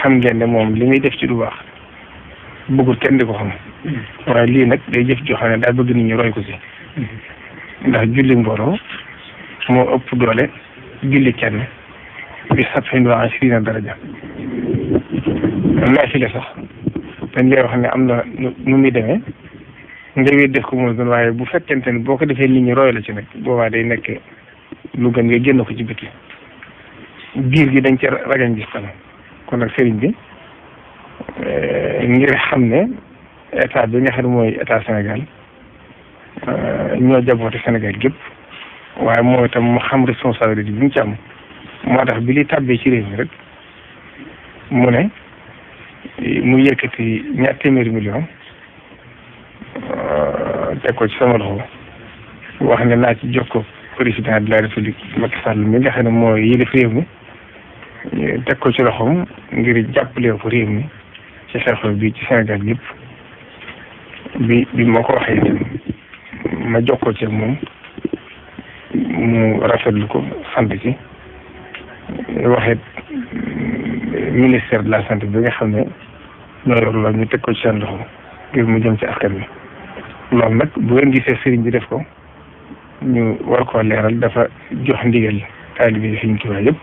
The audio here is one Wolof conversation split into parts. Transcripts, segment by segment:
xam ngeen ne moom li muy def ci lu baax bëggul kenn di ko xam waaye lii nag day jëf joo xam ne daa bëgg nit ñi roy ko si ndax julli mbooloo moo ëpp doole julli kenn bi sab'in wa ishriina daraja naafile sax dañ lay wax ne am na nu muy demee nga wéet def ko mooy gën waaye bu fekkente ne boo ko defee nit ñi roy la ci nag boobaa day nekk lu gën nga génn ko ci biti biir gi dañ ci ragañ gis tam kon nag sëriñ bi ngir xam ne état bi nga xam ne mooy état Sénégal ñoo jaboote Sénégal gépp waaye moo itam mu xam responsabilité bi mu ci am moo tax bi li tàbbee ci réew mi rek mu ne mu yëkkati 200 millions teg ko ci sama loxo wax ne naa ci jokkoo président de la république Macky Sall mi nga xam ne mooy yilif réew mi teg ko ci loxoom ngir jàppale ko réew mi ci xew-xew bi ci Sénégal yëpp bi moo ko waxee itam ma jokkoo ci moom mu rafetlu ko sant ci waxee ministère de la santé bi nga xam ne ñoo yor loolu ñu teg ko ci seen loxo ngir mu jëm ci askan wi loolu nag bu ngeen gisee sëriñ bi def ko ñu war koo leeral dafa jox ndigal taalibe yi Sëriñ Tuubaa yëpp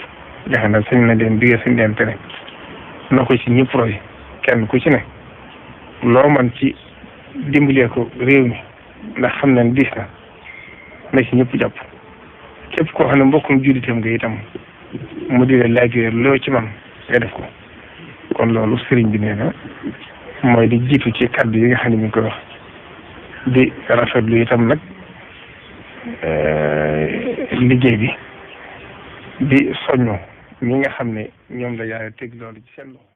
nga xam ne sañ na leen digal sañ leen tere na ko ci ñëpp roy kenn ku ci ne loo man ci dimbalee ko réew mi ndax xam nañ diis na ci ñëpp jàpp képp koo xam ne mbokkum jullitam nga itam mu di la laajee loo ci man nga def ko kon loolu sëriñ bi nee na mooy di jiitu ci kàddu yi nga xam ne mi ngi koy wax di rafetlu itam nag liggéey bi di soññu ñi nga xam ne ñoom la yàlla teg loolu ci seen loxo